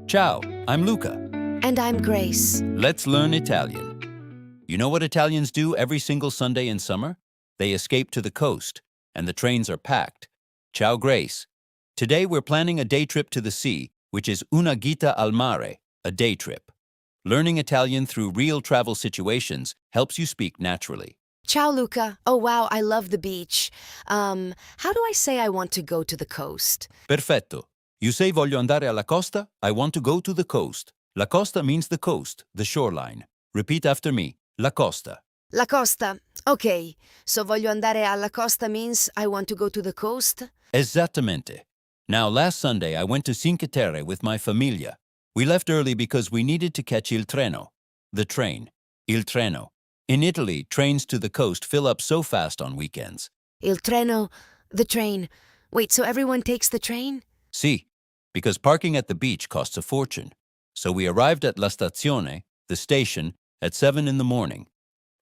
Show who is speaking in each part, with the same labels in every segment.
Speaker 1: Ciao, I'm Luca.
Speaker 2: And I'm Grace.
Speaker 1: Let's learn Italian. You know what Italians do every single Sunday in summer? They escape to the coast, and the trains are packed. Ciao, Grace. Today we're planning a day trip to the sea, which is una gita al mare, a day trip. Learning Italian through real travel situations helps you speak naturally.
Speaker 2: Ciao, Luca. Oh, wow, I love the beach. How do I say I want to go to the coast?
Speaker 1: Perfetto. You say voglio andare alla costa, I want to go to the coast. La costa means the coast, the shoreline. Repeat after me. La costa.
Speaker 2: La costa. Okay, so voglio andare alla costa means I want to go to the coast?
Speaker 1: Esattamente. Now, last Sunday I went to Cinque Terre with my familia. We left early because we needed to catch il treno, the train. Il treno. In Italy, trains to the coast fill up so fast on weekends.
Speaker 2: Il treno, the train. Wait, so everyone takes the train?
Speaker 1: Si, because parking at the beach costs a fortune. So we arrived at la stazione, the station, at 7 in the morning.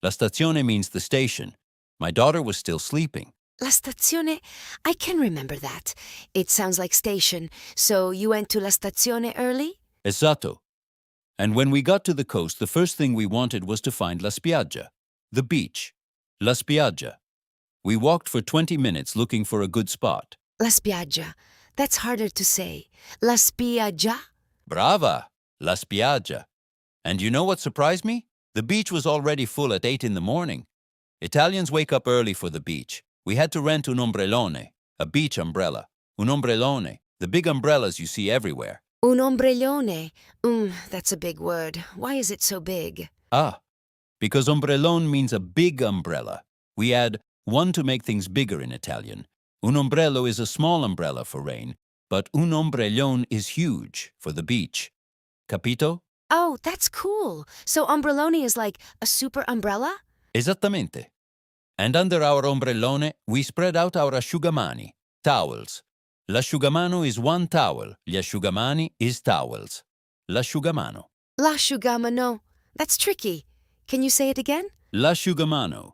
Speaker 1: La stazione means the station. My daughter was still sleeping.
Speaker 2: La stazione? I can remember that. It sounds like station. So you went to la stazione early?
Speaker 1: Esatto. And when we got to the coast, the first thing we wanted was to find la spiaggia, the beach. La spiaggia. We walked for 20 minutes looking for a good spot.
Speaker 2: La spiaggia. That's harder to say. La spiaggia?
Speaker 1: Brava! La spiaggia. And you know what surprised me? The beach was already full at 8 in the morning. Italians wake up early for the beach. We had to rent un ombrellone, a beach umbrella. Un ombrellone, the big umbrellas you see everywhere.
Speaker 2: Un ombrellone. That's a big word. Why is it so big?
Speaker 1: Ah, because ombrellone means a big umbrella. We add one to make things bigger in Italian. Un ombrello is a small umbrella for rain, but un ombrellone is huge for the beach. Capito?
Speaker 2: Oh, that's cool. So ombrellone is like a super umbrella?
Speaker 1: Esattamente. And under our ombrellone, we spread out our asciugamani, towels. L'asciugamano is one towel, gli asciugamani is towels. L'asciugamano.
Speaker 2: L'asciugamano. That's tricky. Can you say it again?
Speaker 1: L'asciugamano.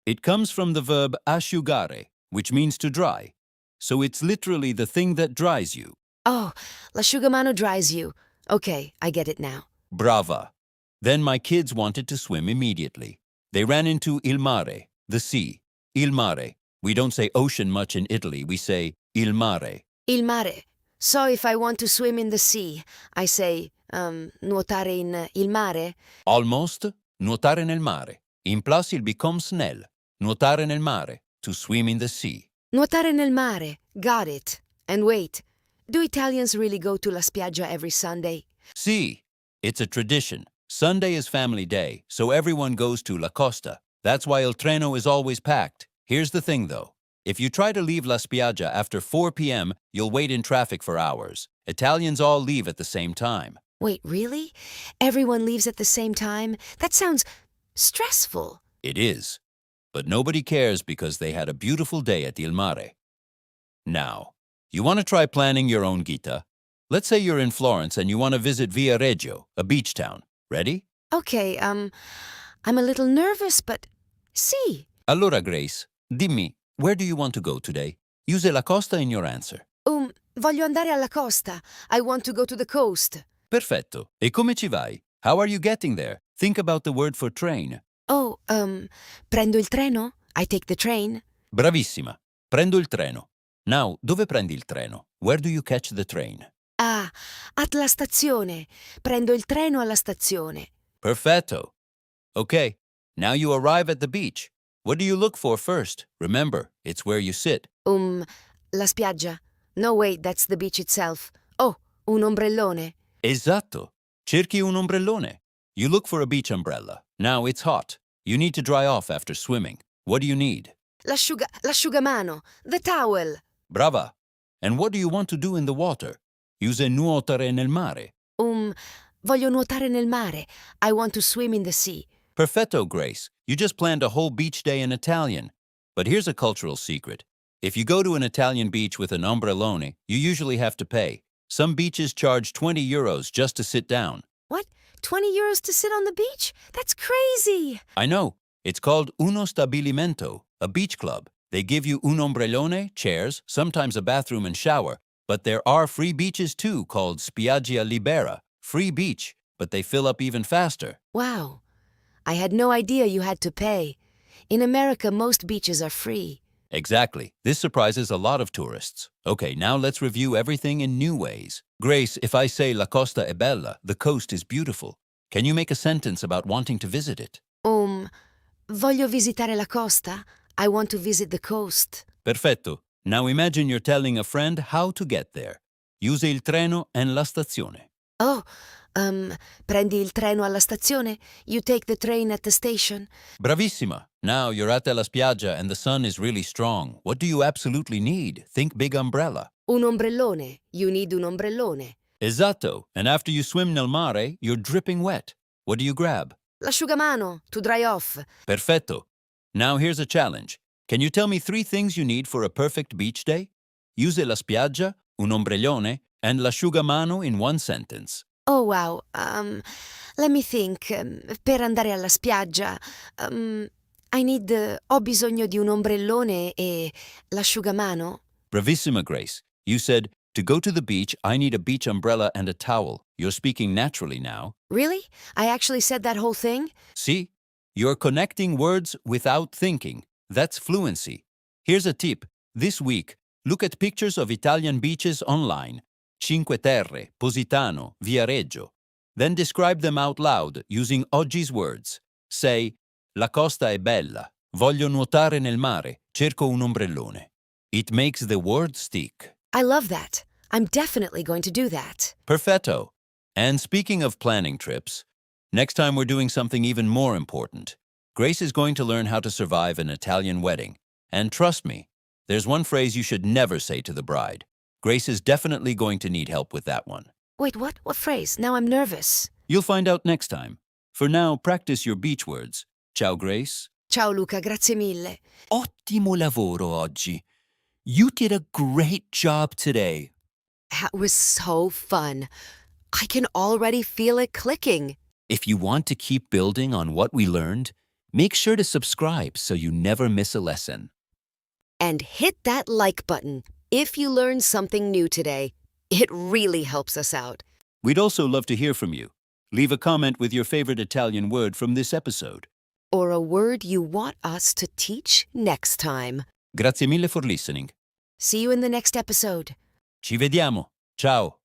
Speaker 1: It comes from the verb asciugare, which means to dry. So it's literally the thing that dries you.
Speaker 2: Oh, l'asciugamano dries you. Okay, I get it now.
Speaker 1: Brava. Then my kids wanted to swim immediately. They ran into il mare, the sea. Il mare. We don't say ocean much in Italy, we say il mare.
Speaker 2: Il mare. So if I want to swim in the sea, I say, nuotare in il mare?
Speaker 1: Almost. Nuotare nel mare. In plus il becomes nel. Nuotare nel mare. To swim in the sea.
Speaker 2: Nuotare nel mare. Got it. And wait, do Italians really go to la spiaggia every Sunday?
Speaker 1: Si. It's a tradition. Sunday is family day, so everyone goes to la costa. That's why il treno is always packed. Here's the thing though. If you try to leave la spiaggia after 4 p.m., you'll wait in traffic for hours. Italians all leave at the same time.
Speaker 2: Wait, really? Everyone leaves at the same time? That sounds stressful.
Speaker 1: It is. But nobody cares because they had a beautiful day at Il Mare. Now, you want to try planning your own gita? Let's say you're in Florence and you want to visit Via Reggio, a beach town. Ready?
Speaker 2: Okay, I'm a little nervous, but sì.
Speaker 1: Allora, Grace, dimmi, where do you want to go today? Use la costa in your answer.
Speaker 2: Voglio andare alla costa. I want to go to the coast.
Speaker 1: Perfetto. E come ci vai? How are you getting there? Think about the word for train.
Speaker 2: Oh, prendo il treno? I take the train?
Speaker 1: Bravissima. Prendo il treno. Now, dove prendi il treno? Where do you catch the train?
Speaker 2: Ah, at la stazione. Prendo il treno alla stazione.
Speaker 1: Perfetto. Okay, now you arrive at the beach. What do you look for first? Remember, it's where you sit.
Speaker 2: La spiaggia. No, wait, that's the beach itself. Oh, un ombrellone.
Speaker 1: Esatto. Cerchi un ombrellone. You look for a beach umbrella. Now it's hot. You need to dry off after swimming. What do you need?
Speaker 2: L'asciugamano. The towel.
Speaker 1: Brava. And what do you want to do in the water? Use nuotare nel mare.
Speaker 2: Voglio nuotare nel mare. I want to swim in the sea.
Speaker 1: Perfetto, Grace. You just planned a whole beach day in Italian. But here's a cultural secret. If you go to an Italian beach with an ombrellone, you usually have to pay. Some beaches charge 20 euros just to sit down.
Speaker 2: What? 20 euros to sit on the beach? That's crazy!
Speaker 1: I know. It's called uno stabilimento, a beach club. They give you un ombrellone, chairs, sometimes a bathroom and shower, But there are free beaches too called spiaggia libera, free beach, but they fill up even faster.
Speaker 2: Wow. I had no idea you had to pay. In America, most beaches are free.
Speaker 1: Exactly. This surprises a lot of tourists. Okay, now let's review everything in new ways. Grace, if I say La Costa è bella, the coast is beautiful, can you make a sentence about wanting to visit it?
Speaker 2: Voglio visitare la costa. I want to visit the coast.
Speaker 1: Perfetto. Now imagine you're telling a friend how to get there. Use il treno en la stazione.
Speaker 2: Oh, prendi il treno alla stazione? You take the train at the station?
Speaker 1: Bravissima. Now you're at la spiaggia and the sun is really strong. What do you absolutely need? Think big umbrella.
Speaker 2: Un ombrellone. You need un ombrellone.
Speaker 1: Esatto. And after you swim nel mare, you're dripping wet. What do you grab?
Speaker 2: L'asciugamano, to dry off.
Speaker 1: Perfetto. Now here's a challenge. Can you tell me 3 things you need for a perfect beach day? Use la spiaggia, un ombrellone, and l'asciugamano in one sentence.
Speaker 2: Oh, wow. Let me think. Per andare alla spiaggia, ho bisogno di un ombrellone e l'asciugamano.
Speaker 1: Bravissima, Grace. You said, to go to the beach, I need a beach umbrella and a towel. You're speaking naturally now.
Speaker 2: Really? I actually said that whole thing?
Speaker 1: See? You're connecting words without thinking. That's fluency. Here's a tip. This week, look at pictures of Italian beaches online. Cinque Terre, Positano, Viareggio. Then describe them out loud using oggi's words. Say, La costa è bella. Voglio nuotare nel mare. Cerco un ombrellone. It makes the word stick.
Speaker 2: I love that. I'm definitely going to do that.
Speaker 1: Perfetto. And speaking of planning trips, next time we're doing something even more important. Grace is going to learn how to survive an Italian wedding. And trust me, there's one phrase you should never say to the bride. Grace is definitely going to need help with that one.
Speaker 2: Wait, what? What phrase? Now I'm nervous.
Speaker 1: You'll find out next time. For now, practice your beach words. Ciao, Grace.
Speaker 2: Ciao Luca, grazie mille.
Speaker 1: Ottimo lavoro oggi. You did a great job today.
Speaker 2: That was so fun. I can already feel it clicking.
Speaker 1: If you want to keep building on what we learned, make sure to subscribe so you never miss a lesson.
Speaker 2: And hit that like button if you learned something new today. It really helps us out.
Speaker 1: We'd also love to hear from you. Leave a comment with your favorite Italian word from this episode.
Speaker 2: Or a word you want us to teach next time.
Speaker 1: Grazie mille for listening.
Speaker 2: See you in the next episode.
Speaker 1: Ci vediamo. Ciao.